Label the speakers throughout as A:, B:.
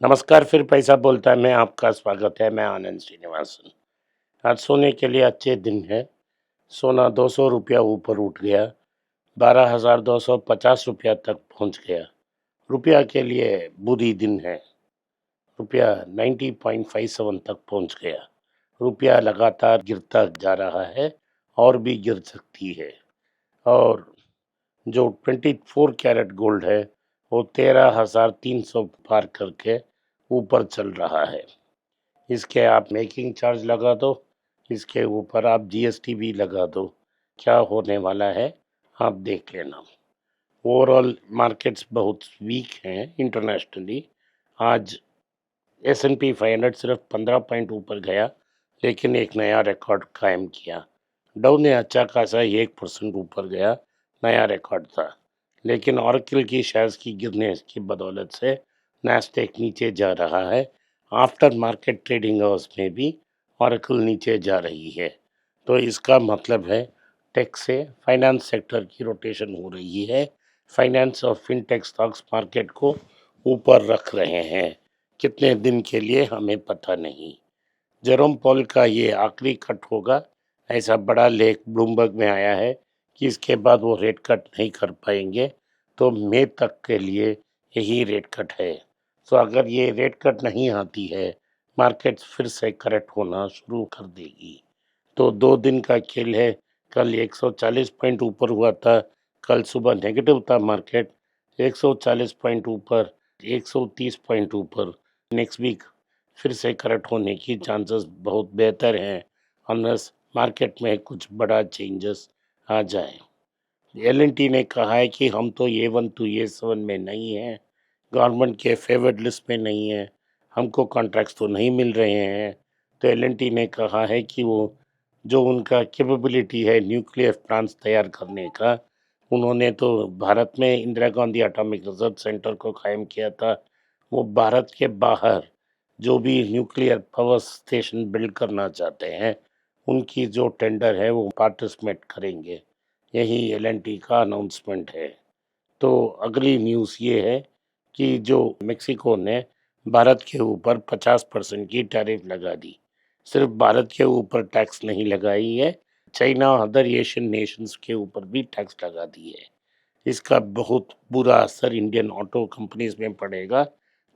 A: नमस्कार, फिर पैसा बोलता है में आपका स्वागत है। मैं आनंद श्रीनिवासन। आज सोने के लिए अच्छे दिन है। सोना 200 रुपया ऊपर उठ गया, 12,250 रुपया तक पहुंच गया। रुपया के लिए बुरी दिन है। रुपया 90.57 तक पहुंच गया। रुपया लगातार गिरता जा रहा है और भी गिर सकती है। और जो 24 कैरेट गोल्ड है वो 13,300 पार करके ऊपर चल रहा है। इसके आप मेकिंग चार्ज लगा दो, इसके ऊपर आप जीएसटी भी लगा दो, क्या होने वाला है आप देख लेना। ओवरऑल मार्केट्स बहुत वीक हैं इंटरनेशनली। आज S&P 500 सिर्फ 15 पॉइंट ऊपर गया, लेकिन एक नया रिकॉर्ड कायम किया। डाउ ने अच्छा खासा 1% ऊपर गया, नया रिकॉर्ड था। लेकिन ऑरेकल की शेयर्स की गिरने की बदौलत से नैस्डैक नीचे जा रहा है। आफ्टर मार्केट ट्रेडिंग आवर्स में भी ऑरेकल नीचे जा रही है। तो इसका मतलब है टेक से फाइनेंस सेक्टर की रोटेशन हो रही है। फाइनेंस और फिनटेक स्टॉक्स मार्केट को ऊपर रख रहे हैं। कितने दिन के लिए हमें पता नहीं। जेरोम पॉल का ये आखिरी कट होगा, ऐसा बड़ा लेख ब्लूमबर्ग में आया है कि इसके बाद वो रेट कट नहीं कर पाएंगे। तो मई तक के लिए यही रेट कट है। तो अगर ये रेट कट नहीं आती है, मार्केट फिर से करेक्ट होना शुरू कर देगी। तो 2 दिन का खेल है। कल 140 पॉइंट ऊपर हुआ था, कल सुबह नेगेटिव था मार्केट। 140 पॉइंट ऊपर, 130 पॉइंट ऊपर। नेक्स्ट वीक फिर से करेक्ट होने की चांसेस बहुत बेहतर हैं, अनलेस मार्केट में कुछ बड़ा चेंजेस आ जाए। एल&टी ने कहा है कि हम तो A1 to A7 में नहीं हैं, गवर्नमेंट के फेवर्ड लिस्ट में नहीं है, हमको कॉन्ट्रैक्ट्स तो नहीं मिल रहे हैं। तो एल&टी ने कहा है कि वो जो उनका कैपेबिलिटी है न्यूक्लियर प्लांट्स तैयार करने का, उन्होंने तो भारत में Indira Gandhi atomic research centre को कायम किया था। वो भारत के बाहर जो भी न्यूक्लियर पावर स्टेशन बिल्ड करना चाहते हैं, उनकी जो टेंडर है वो पार्टिसिपेट करेंगे। यही एल&टी का अनाउंसमेंट है। तो अगली न्यूज़ ये है कि जो मेक्सिको ने भारत के ऊपर 50% की टैरिफ लगा दी। सिर्फ भारत के ऊपर टैक्स नहीं लगाई है, चाइना और अदर एशियन नेशंस के ऊपर भी टैक्स लगा दी है। इसका बहुत बुरा असर इंडियन ऑटो कंपनीज में पड़ेगा,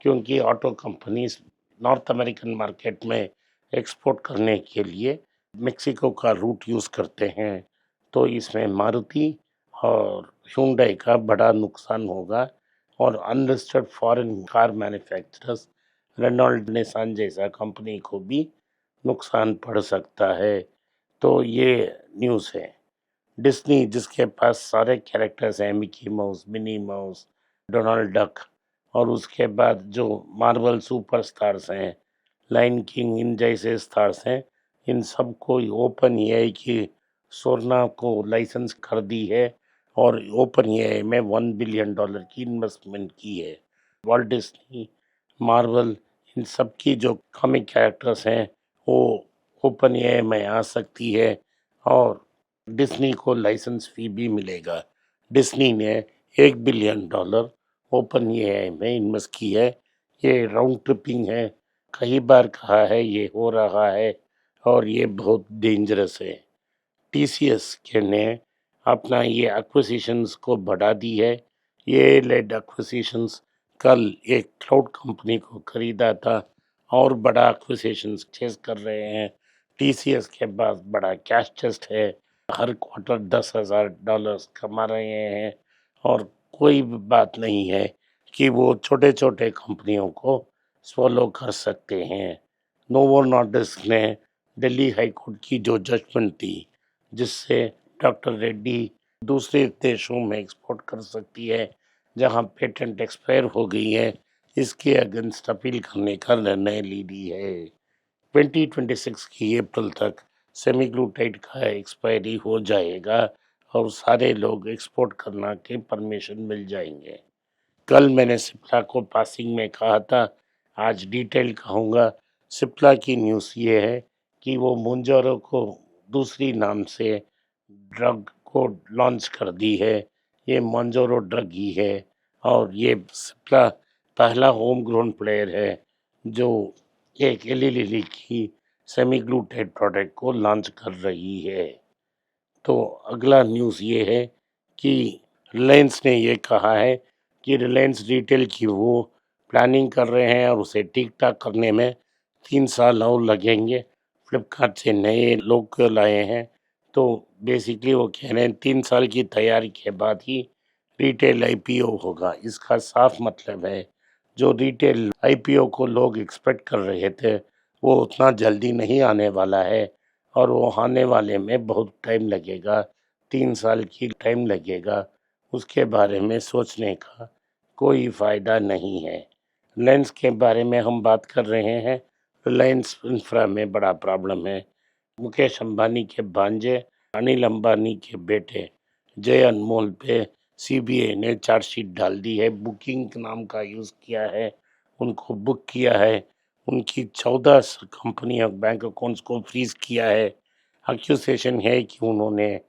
A: क्योंकि auto companies north American market में एक्सपोर्ट करने के लिए मेक्सिको का रूट यूज़ करते हैं। तो इसमें मारुति और hyundai का बड़ा नुकसान होगा। और unlisted foreign car manufacturers Renault Nissan जैसा कंपनी को भी नुकसान पड़ सकता है। तो ये न्यूज़ है। डिज्नी जिसके पास सारे कैरेक्टर्स हैं, Mickey mouse, Minnie Mouse, Donald duck, और उसके बाद जो मार्वल सुपरस्टार्स हैं, लाइन किंग, इन जैसे स्टार्स हैं, इन सबको ओपन एआई की सोरना को लाइसेंस कर दी है और ओपन एआई में $1 बिलियन की इन्वेस्टमेंट की है। वॉल्ट डिज्नी, मार्वल, इन सब की जो कॉमिक कैरेक्टर्स हैं वो ओपन एआई में आ सकती है और डिज्नी को लाइसेंस फी भी मिलेगा। डिज्नी ने $1 बिलियन ओपन एआई में इन्वेस्ट की है। ये राउंड ट्रिपिंग है, कई बार कहा है ये हो रहा है और ये बहुत डेंजरस है। टीसीएस के ने अपना ये एक्विजिशंस को बढ़ा दी है। ये लेड एक्विजिशंस कल एक क्लाउड कंपनी को खरीदा था और बड़ा एक्विजिशंस चेस कर रहे हैं। टीसीएस के पास बड़ा कैश चेस्ट है, हर क्वार्टर $10,000 कमा रहे हैं और कोई भी बात नहीं है कि वो छोटे छोटे कंपनियों को स्वॉलो कर सकते हैं। नोवो नॉर्डिस्क ने दिल्ली हाई कोर्ट की जो जजमेंट थी, जिससे डॉक्टर रेड्डी दूसरे देशों में एक्सपोर्ट कर सकती है जहां पेटेंट एक्सपायर हो गई है, इसके अगेंस्ट अपील करने का निर्णय ले ली है। 2026 की अप्रैल तक सेमीग्लूटाइड का एक्सपायरी हो जाएगा और सारे लोग एक्सपोर्ट करना के परमिशन मिल जाएंगे। कल मैंने सिप्ला को पासिंग में कहा था, आज डिटेल कहूँगा। सिप्ला की न्यूज़ ये है कि वो मोंजोरो को दूसरी नाम से ड्रग को लॉन्च कर दी है। ये मोंजोरो ड्रग ही है और ये सिप्ला पहला होम ग्रोन प्लेयर है जो एक एलईडी की सेमी ग्लूटेड प्रोडक्ट को लॉन्च कर रही है। तो अगला न्यूज़ ये है कि रिलायंस ने ये कहा है कि रिलायंस रिटेल की वो प्लानिंग कर रहे हैं और उसे ठीक ठाक करने में 3 साल और लगेंगे। फ्लिपकार्ट से नए लोग लाए हैं, तो बेसिकली वो कह रहे हैं 3 साल की तैयारी के बाद ही रिटेल आईपीओ होगा। इसका साफ मतलब है जो रिटेल आईपीओ को लोग एक्सपेक्ट कर रहे थे वो उतना जल्दी नहीं आने वाला है और वो आने वाले में बहुत टाइम लगेगा, 3 साल की टाइम लगेगा। उसके बारे में सोचने का कोई फ़ायदा नहीं है। रिलायंस के बारे में हम बात कर रहे हैं। रिलायंस इंफ्रा में बड़ा प्रॉब्लम है। मुकेश अंबानी के भांजे अनिल अंबानी के बेटे जय अनमोल पे सीबीआई ने चार्जशीट डाल दी है। बुकिंग नाम का यूज़ किया है, उनको बुक किया है, उनकी 14 कंपनी और बैंक अकाउंट्स को फ्रीज किया है। एक्यूजेशन है कि उन्होंने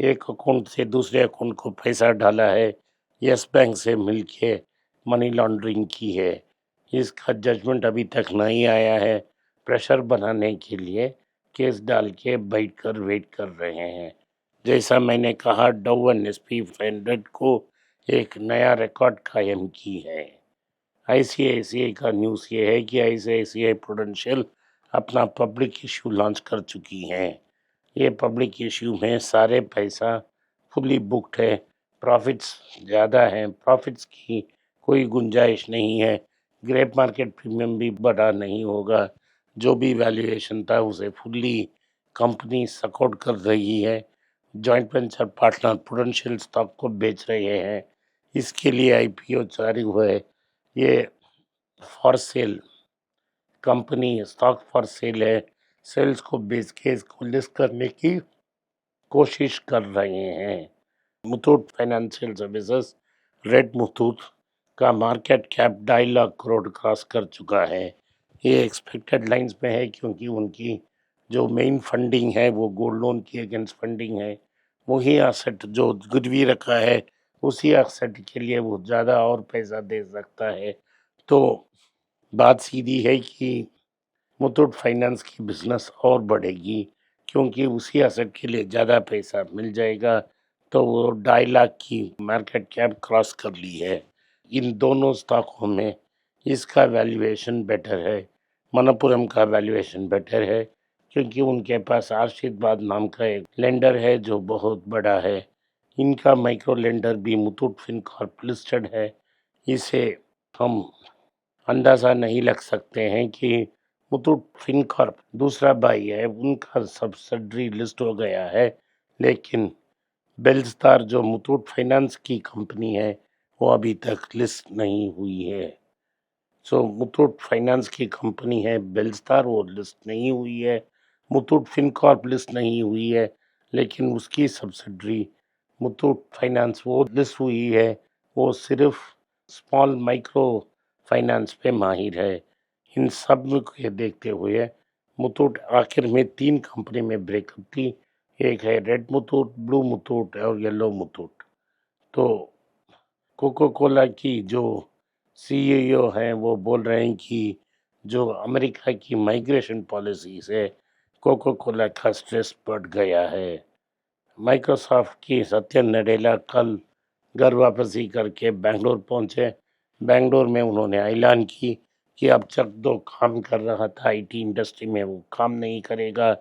A: एक अकाउंट से दूसरे अकाउंट को पैसा डाला है, यस बैंक से मिलके मनी लॉन्ड्रिंग की है। इसका जजमेंट अभी तक नहीं आया है। प्रेशर बनाने के लिए केस डाल के बैठ कर वेट कर रहे हैं। जैसा मैंने कहा, डाउ एसपी 500 को एक नया रिकॉर्ड कायम की है। आईसीआईसीआई का न्यूज़ ये है कि आईसीआईसीआई प्रूडेंशियल अपना पब्लिक इशू लॉन्च कर चुकी है। ये पब्लिक इशू में सारे पैसा फुली बुक्ड है, प्रॉफिट्स ज़्यादा हैं, प्रॉफिट्स की कोई गुंजाइश नहीं है। ग्रेप मार्केट प्रीमियम भी बड़ा नहीं होगा। जो भी वैल्यूएशन था उसे फुल्ली कंपनी सपोर्ट कर रही है। Joint venture partner prudential stock को बेच रहे हैं। इसके लिए आईपीओ जारी हुआ है। ये for sale company stock for sale है। सेल्स को बेच के इसको लिस्ट करने की कोशिश कर रहे हैं। मुथूट फाइनेंशियल सर्विसेज रेड मुथूट का market cap 2.5 lakh crore cross कर चुका है। ये एक्सपेक्टेड लाइंस में है क्योंकि उनकी जो मेन फंडिंग है वो गोल्ड लोन की अगेंस्ट फंडिंग है। वही एसेट जो गिरवी रखा है उसी एसेट के लिए वो ज़्यादा और पैसा दे सकता है। तो बात सीधी है कि मुथूट फाइनेंस की बिजनेस और बढ़ेगी क्योंकि उसी एसेट के लिए ज़्यादा पैसा मिल जाएगा। तो वो 2.5 लाख की मार्केट कैप क्रॉस कर ली है। इन दोनों स्टॉकों में इसका वैल्यूएशन बेटर है, मनप्पुरम का वैल्यूएशन बेटर है क्योंकि उनके पास आशीर्वाद नाम का एक लेंडर है जो बहुत बड़ा है। इनका माइक्रो लेंडर भी मुथूट फिनकॉर्प लिस्टेड है। इसे हम अंदाज़ा नहीं लग सकते हैं कि मुथूट फिनकॉर्प दूसरा भाई है, उनका सब्सिडरी लिस्ट हो गया है, लेकिन बेलस्टार जो मुथूट फाइनेंस की कंपनी है वो अभी तक लिस्ट नहीं हुई है। सो मुथूट फाइनेंस की कंपनी है बेलस्टार, वो लिस्ट नहीं हुई है। मुथूट फिनकॉर्प लिस्ट नहीं हुई है, लेकिन उसकी सब्सिडरी मुथूट फाइनेंस वो लिस्ट हुई है। वो सिर्फ स्मॉल माइक्रो फाइनेंस पे माहिर है। इन सब के देखते हुए मुथूट आखिर में 3 कंपनी में ब्रेकअप थी। एक है रेड मुथूट, ब्लू मुथूट और येलो मुथूट। तो कोको कोला की जो सीईओ हैं वो बोल रहे हैं कि जो अमेरिका की माइग्रेशन पॉलिसी से कोको कोला का स्ट्रेस बढ़ गया है। माइक्रोसॉफ्ट की सत्य नडेला कल घर वापसी करके बेंगलोर पहुंचे। बेंगलोर में उन्होंने ऐलान की कि अब तक जो काम कर रहा था आईटी इंडस्ट्री में वो काम नहीं करेगा,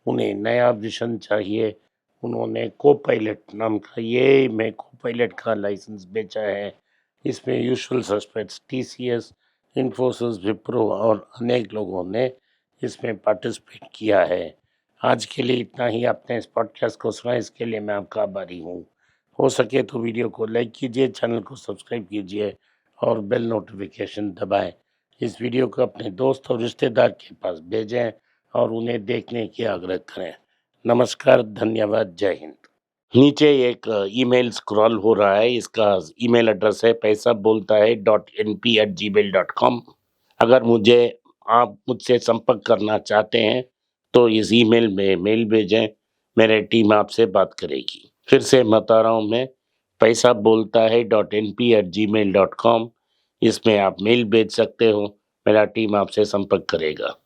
A: उन्हें नया विजन चाहिए। उन्होंने को पायलट नाम का ये में को पायलट का लाइसेंस बेचा है। इसमें usual suspects TCS, Infosys, Wipro और अनेक लोगों ने इसमें पार्टिसिपेट किया है। आज के लिए इतना ही। आपने इस पॉडकास्ट को सुना, इसके लिए मैं आपका आभारी हूँ। हो सके तो वीडियो को लाइक कीजिए, चैनल को सब्सक्राइब कीजिए और बेल नोटिफिकेशन दबाएं। इस वीडियो को अपने दोस्त और रिश्तेदार के पास भेजें और उन्हें देखने की आग्रह करें। नमस्कार, धन्यवाद, जय हिंद। नीचे एक ईमेल स्क्रॉल हो रहा है, इसका ईमेल एड्रेस है paisa bolta hai.np@gmail.com। अगर आप मुझसे संपर्क करना चाहते हैं तो इस ईमेल में मेल भेजें, मेरी टीम आपसे बात करेगी। फिर से बता रहा हूँ मैं, paisa bolta hai.np@gmail.com। इसमें आप मेल भेज सकते हो, मेरा टीम आपसे संपर्क करेगा।